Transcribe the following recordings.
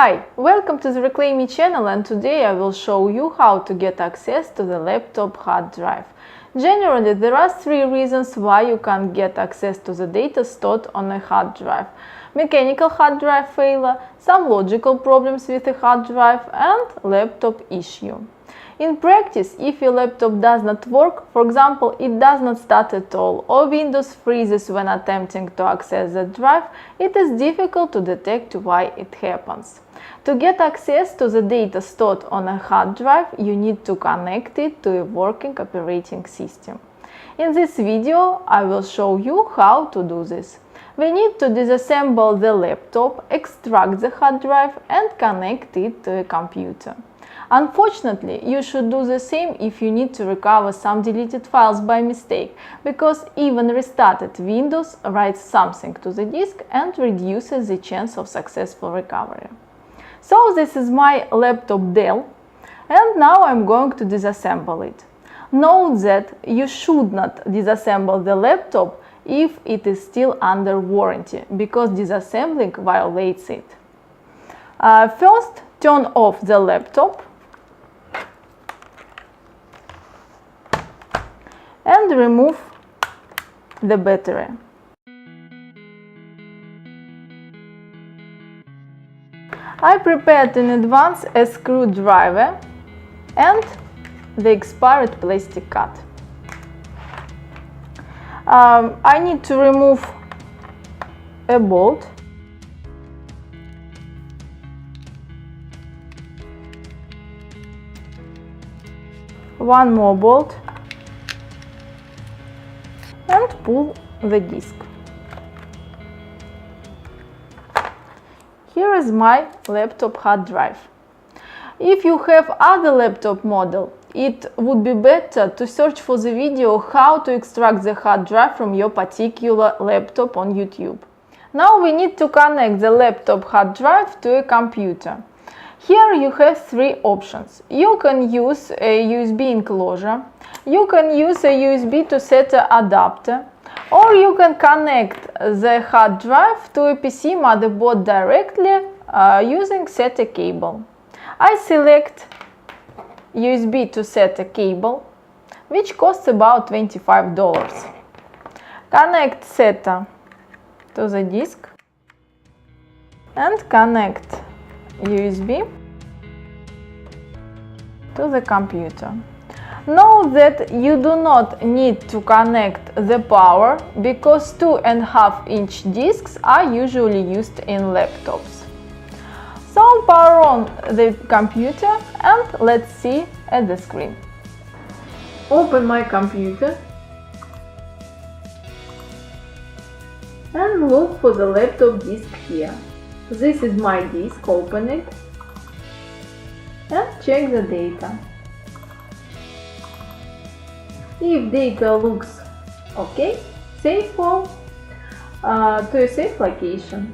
Hi, welcome to the Reclaim Me channel, and today I will show you how to get access to the laptop hard drive. Generally, there are three reasons why you can't get access to the data stored on a hard drive: mechanical hard drive failure, some logical problems with a hard drive, and laptop issue. In practice, if your laptop does not work, for example, it does not start at all, or Windows freezes when attempting to access the drive, it is difficult to detect why it happens. To get access to the data stored on a hard drive, you need to connect it to a working operating system. In this video, I will show you how to do this. We need to disassemble the laptop, extract the hard drive, and connect it to a computer. Unfortunately, you should do the same if you need to recover some deleted files by mistake, because even restarted Windows writes something to the disk and reduces the chance of successful recovery. So this is my laptop Dell, and now I'm going to disassemble it. Note that you should not disassemble the laptop if it is still under warranty, because disassembling violates it. First, turn off the laptop and remove the battery. I prepared in advance a screwdriver and the expired plastic cut. I need to remove a bolt, one more bolt, and pull the disk. Here is my laptop hard drive. If you have other laptop model, it would be better to search for the video how to extract the hard drive from your particular laptop on YouTube. Now we need to connect the laptop hard drive to a computer. Here you have three options. You can use a USB enclosure, you can use a USB to SATA adapter, or you can connect the hard drive to a PC motherboard directly using SATA cable. I select USB to SATA cable, which costs about $25. Connect SATA to the disk and connect USB to the computer. Note that you do not need to connect the power, because 2.5-inch discs are usually used in laptops. So power on the computer and let's see at the screen. Open my computer and look for the laptop disk here. This is my disk, open it and check the data. If data looks okay, save all to a safe location.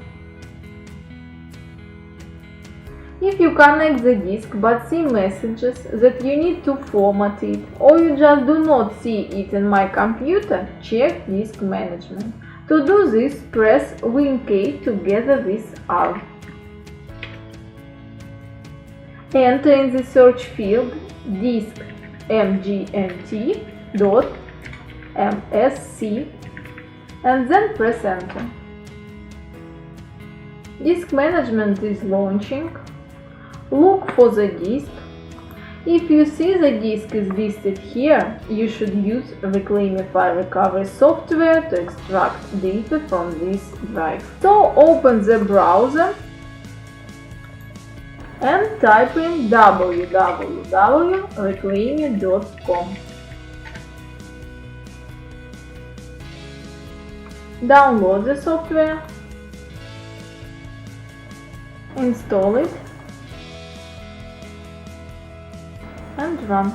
If you connect the disk but see messages that you need to format it, or you just do not see it in my computer, check disk management. To do this, press WinK together with R. Enter in the search field disk mgmt.msc and then press enter. Disk management is launching. Look for the disk. If you see the disk is listed here, you should use Reclaimify recovery software to extract data from this drive. So open the browser and type in www.reclaimi.com. Download the software, install it, and run.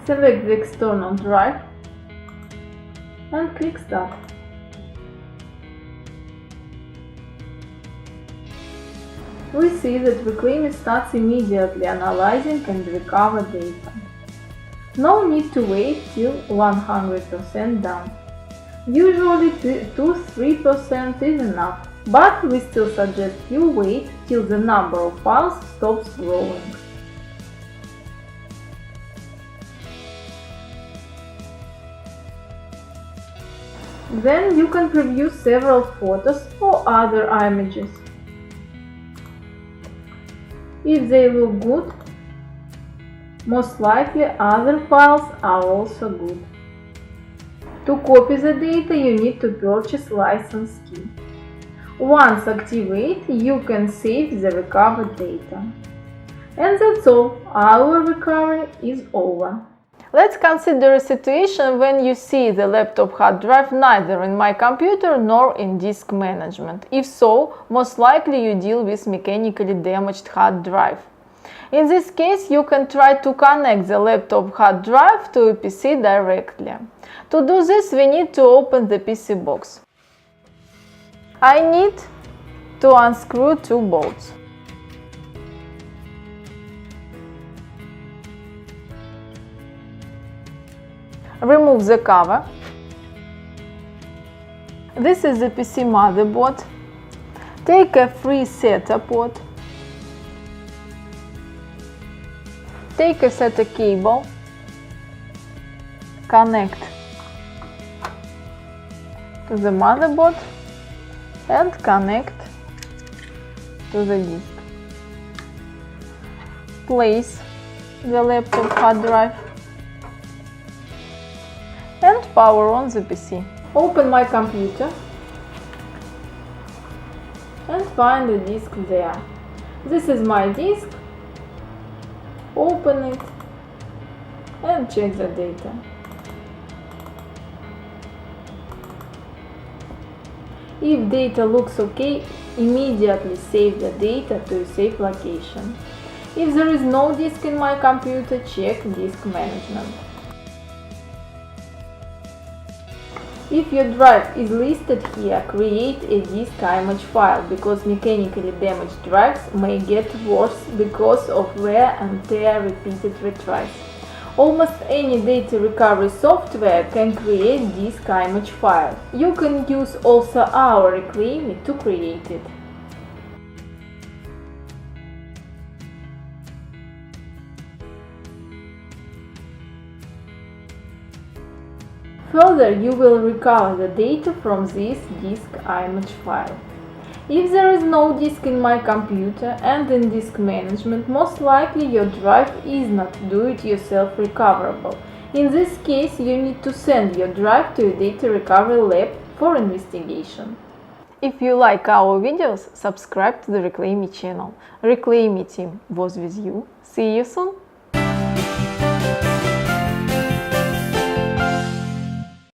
Select the external drive and click Start. We see that Reclaimi starts immediately analyzing and recover data. No need to wait till 100% done. Usually 2-3% is enough, but we still suggest you wait till the number of files stops growing. Then you can preview several photos or other images. If they look good, most likely other files are also good. To copy the data, you need to purchase license key. Once activate, you can save the recovered data. And that's all, our recovery is over. Let's consider a situation when you see the laptop hard drive neither in My Computer nor in Disk Management. If so, most likely you deal with mechanically damaged hard drive. In this case, you can try to connect the laptop hard drive to a PC directly. To do this, we need to open the PC box. I need to unscrew two bolts. Remove the cover. This is the PC motherboard. Take a free SATA port. Take a SATA cable. Connect to the motherboard and connect to the disk. Place the laptop hard drive and power on the PC. Open My Computer and find the disk there. This is my disk. Open it and check the data. If data looks okay, immediately save the data to a safe location. If there is no disk in My Computer, check Disk Management. If your drive is listed here, create a disk image file, because mechanically damaged drives may get worse because of wear and tear repeated retries. Almost any data recovery software can create disk image file. You can use also our Reclaim It to create it. Further, you will recover the data from this disk image file. If there is no disk in My Computer and in Disk Management, most likely your drive is not do-it-yourself recoverable. In this case, you need to send your drive to a data recovery lab for investigation. If you like our videos, subscribe to the Reclaim It channel. Reclaim It team was with you. See you soon!